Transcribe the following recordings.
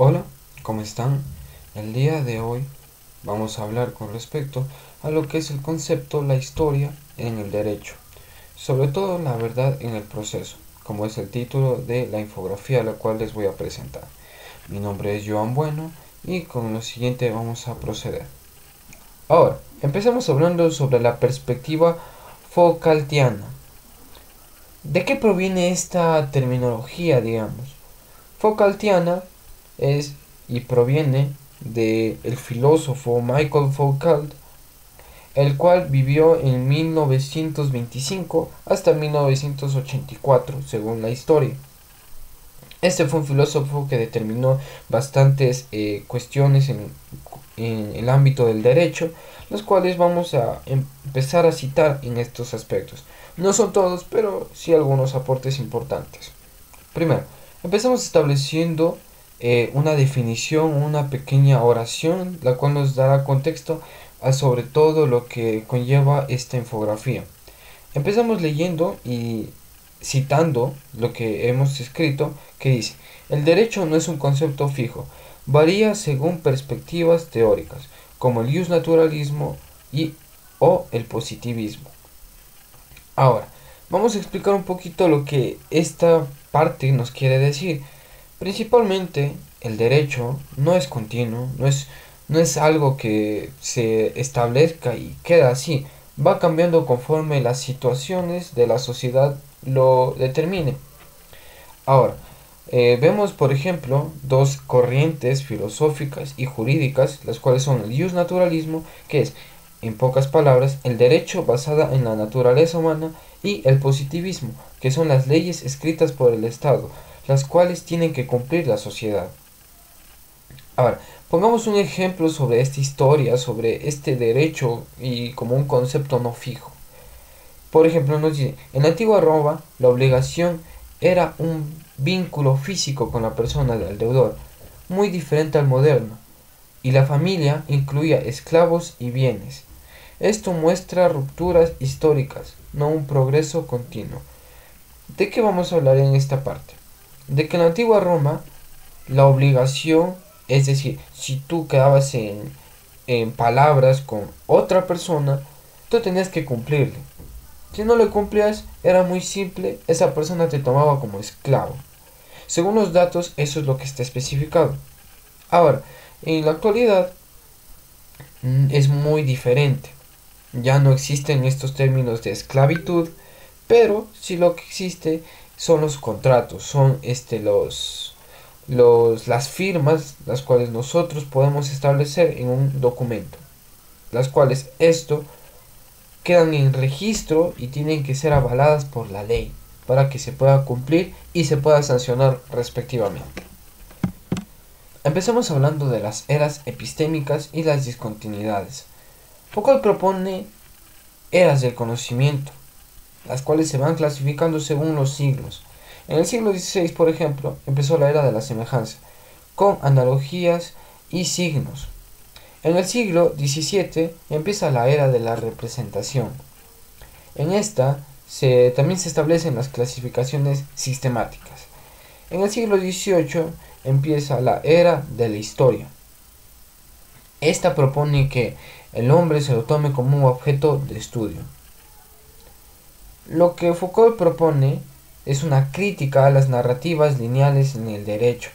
Hola, ¿cómo están? El día de hoy vamos a hablar con respecto a lo que es el concepto, la historia en el derecho, sobre todo la verdad en el proceso, como es el título de la infografía a la cual les voy a presentar. Mi nombre es Joan Bueno y con lo siguiente vamos a proceder. Ahora, empecemos hablando sobre la perspectiva Foucaultiana. ¿De qué proviene esta terminología, digamos? Foucaultiana es y proviene del filósofo Michael Foucault, el cual vivió en 1925 hasta 1984, según la historia. Este fue un filósofo que determinó bastantes cuestiones en el ámbito del derecho, los cuales vamos a empezar a citar en estos aspectos. No son todos, pero sí algunos aportes importantes. Primero, empezamos estableciendo una definición, una pequeña oración, la cual nos dará contexto a sobre todo lo que conlleva esta infografía. Empezamos leyendo y citando lo que hemos escrito, que dice: el derecho no es un concepto fijo, varía según perspectivas teóricas, como el naturalismo y o el positivismo. Ahora, vamos a explicar un poquito lo que esta parte nos quiere decir. Principalmente, el derecho no es continuo, no es algo que se establezca y queda así. Va cambiando conforme las situaciones de la sociedad lo determinen. Ahora, vemos por ejemplo dos corrientes filosóficas y jurídicas, las cuales son el naturalismo, que es, en pocas palabras, el derecho basada en la naturaleza humana, y el positivismo, que son las leyes escritas por el Estado, las cuales tienen que cumplir la sociedad. Ahora, pongamos un ejemplo sobre esta historia, sobre este derecho y como un concepto no fijo. Por ejemplo, nos dice: en la antigua Roma, la obligación era un vínculo físico con la persona del deudor, muy diferente al moderno, y la familia incluía esclavos y bienes. Esto muestra rupturas históricas, no un progreso continuo. ¿De qué vamos a hablar en esta parte? De que en la antigua Roma, la obligación, es decir, si tú quedabas en palabras con otra persona, tú tenías que cumplirle. Si no le cumplías, era muy simple, esa persona te tomaba como esclavo. Según los datos, eso es lo que está especificado. Ahora, en la actualidad es muy diferente. Ya no existen estos términos de esclavitud, pero sí lo que existe son los contratos, son las firmas, las cuales nosotros podemos establecer en un documento, las cuales esto quedan en registro y tienen que ser avaladas por la ley para que se pueda cumplir y se pueda sancionar respectivamente. Empecemos hablando de las eras epistémicas y las discontinuidades. Foucault propone eras del conocimiento, las cuales se van clasificando según los siglos. En el siglo XVI, por ejemplo, empezó la era de la semejanza, con analogías y signos. En el siglo XVII empieza la era de la representación. En esta también se establecen las clasificaciones sistemáticas. En el siglo XVIII empieza la era de la historia. Esta propone que el hombre se lo tome como un objeto de estudio. Lo que Foucault propone es una crítica a las narrativas lineales en el derecho,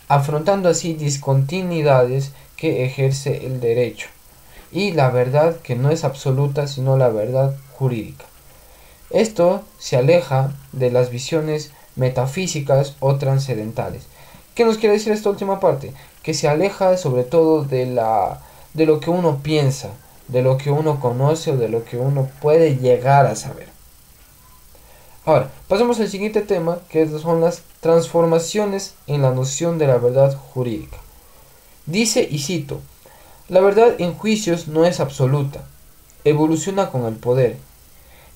afrontando así discontinuidades que ejerce el derecho, y la verdad que no es absoluta sino la verdad jurídica. Esto se aleja de las visiones metafísicas o trascendentales. ¿Qué nos quiere decir esta última parte? Que se aleja sobre todo de lo que uno piensa, de lo que uno conoce o de lo que uno puede llegar a saber. Ahora, pasemos al siguiente tema, que son las transformaciones en la noción de la verdad jurídica. Dice, y cito: la verdad en juicios no es absoluta, evoluciona con el poder.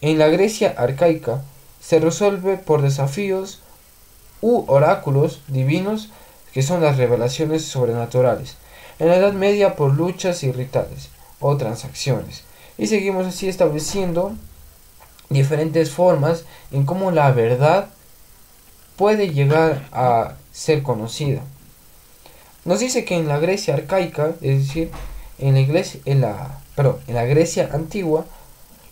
En la Grecia arcaica se resuelve por desafíos u oráculos divinos, que son las revelaciones sobrenaturales. En la Edad Media por luchas y rituales o transacciones. Y seguimos así estableciendo diferentes formas en cómo la verdad puede llegar a ser conocida. Nos dice que en la Grecia arcaica, es decir, en la Grecia antigua,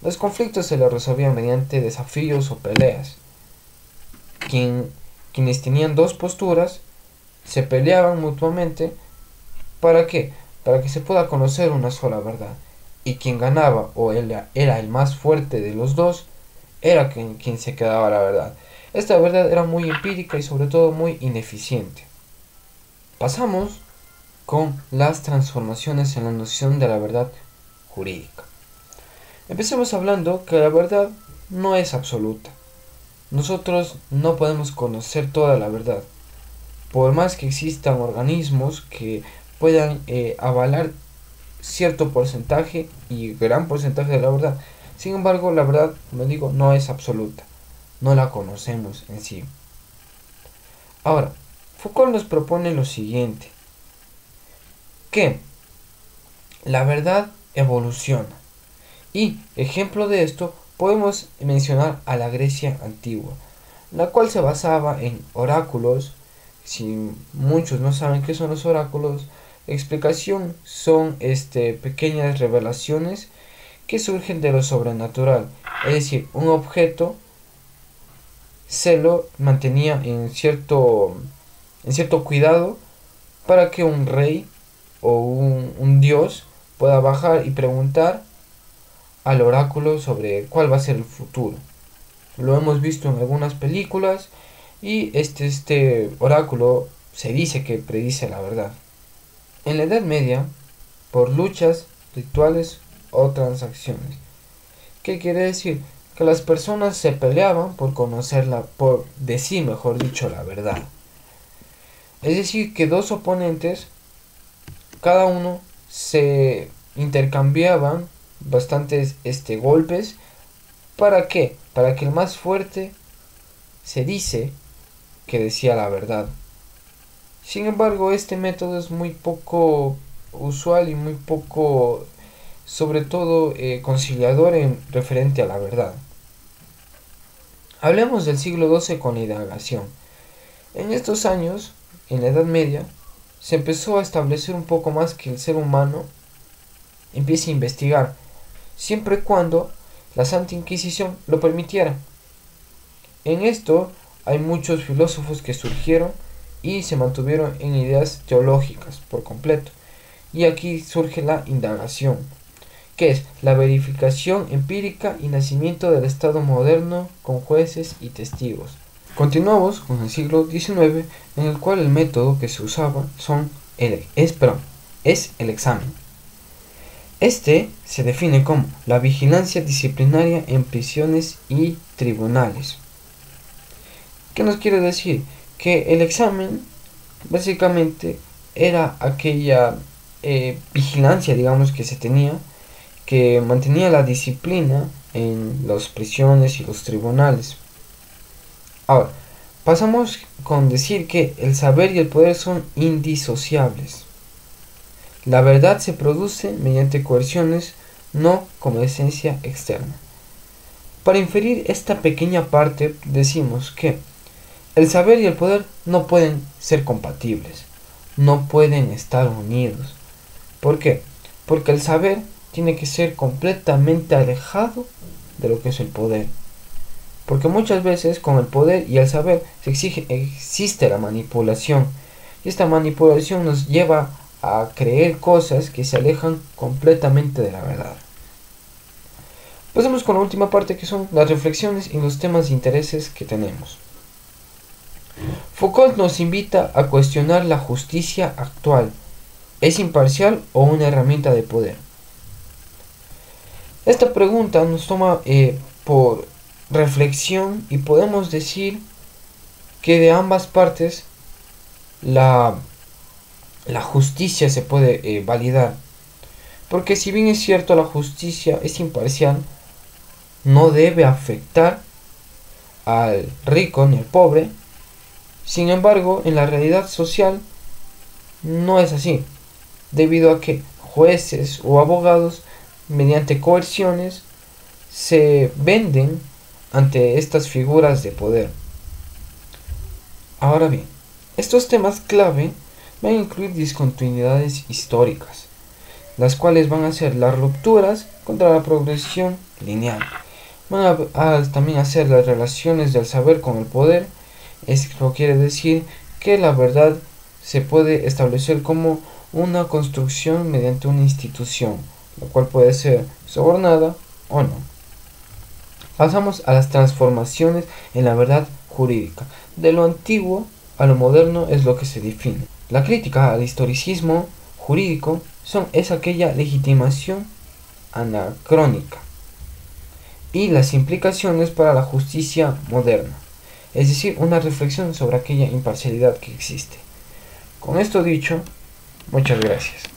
los conflictos se los resolvían mediante desafíos o peleas. Quienes tenían dos posturas se peleaban mutuamente. ¿Para qué? Para que se pueda conocer una sola verdad. Y quien ganaba o era el más fuerte de los dos, era quien se quedaba la verdad. Esta verdad era muy empírica y sobre todo muy ineficiente. Pasamos con las transformaciones en la noción de la verdad jurídica. Empecemos hablando que la verdad no es absoluta. Nosotros no podemos conocer toda la verdad. Por más que existan organismos que puedan avalar cierto porcentaje y gran porcentaje de la verdad. Sin embargo, la verdad, como digo, no es absoluta. No la conocemos en sí. Ahora, Foucault nos propone lo siguiente, que la verdad evoluciona. Y ejemplo de esto podemos mencionar a la Grecia antigua, la cual se basaba en oráculos. Si muchos no saben qué son los oráculos, explicación son pequeñas revelaciones que surgen de lo sobrenatural. Es decir, un objeto se lo mantenía en cierto cuidado para que un rey o un dios pueda bajar y preguntar al oráculo sobre cuál va a ser el futuro. Lo hemos visto en algunas películas y este oráculo se dice que predice la verdad. En la Edad Media, por luchas, rituales o transacciones. ¿Qué quiere decir? Que las personas se peleaban por conocerla, por decir, mejor dicho, la verdad. Es decir, que dos oponentes, cada uno se intercambiaban bastantes golpes. ¿Para qué? Para que el más fuerte se dice que decía la verdad. Sin embargo, este método es muy poco usual y muy poco, sobre todo, conciliador en referente a la verdad. Hablemos del siglo XII con la indagación. En estos años, en la Edad Media, se empezó a establecer un poco más que el ser humano empiece a investigar, siempre y cuando la Santa Inquisición lo permitiera. En esto hay muchos filósofos que surgieron y se mantuvieron en ideas teológicas por completo. Y aquí surge la indagación, que es la verificación empírica y nacimiento del Estado moderno con jueces y testigos. Continuamos con el siglo XIX, en el cual el método que se usaba es el examen. Este se define como la vigilancia disciplinaria en prisiones y tribunales. ¿Qué nos quiere decir? Que el examen básicamente era aquella vigilancia, digamos, que se tenía, que mantenía la disciplina en las prisiones y los tribunales. Ahora, pasamos con decir que el saber y el poder son indisociables. La verdad se produce mediante coerciones, no como esencia externa. Para inferir esta pequeña parte decimos que el saber y el poder no pueden ser compatibles, no pueden estar unidos. ¿Por qué? Porque el saber tiene que ser completamente alejado de lo que es el poder. Porque muchas veces con el poder y el saber existe la manipulación. Y esta manipulación nos lleva a creer cosas que se alejan completamente de la verdad. Pasemos con la última parte, que son las reflexiones y los temas de intereses que tenemos. Foucault nos invita a cuestionar la justicia actual. ¿Es imparcial o una herramienta de poder? Esta pregunta nos toma por reflexión y podemos decir que de ambas partes la justicia se puede validar. Porque si bien es cierto la justicia es imparcial, no debe afectar al rico ni al pobre. Sin embargo, en la realidad social no es así, debido a que jueces o abogados, mediante coerciones, se venden ante estas figuras de poder. Ahora bien, estos temas clave van a incluir discontinuidades históricas, las cuales van a ser las rupturas contra la progresión lineal. Van a también hacer las relaciones del saber con el poder. Esto quiere decir que la verdad se puede establecer como una construcción mediante una institución, la cual puede ser sobornada o no. Pasamos a las transformaciones en la verdad jurídica. De lo antiguo a lo moderno es lo que se define. La crítica al historicismo jurídico es aquella legitimación anacrónica y las implicaciones para la justicia moderna, es decir, una reflexión sobre aquella imparcialidad que existe. Con esto dicho, muchas gracias.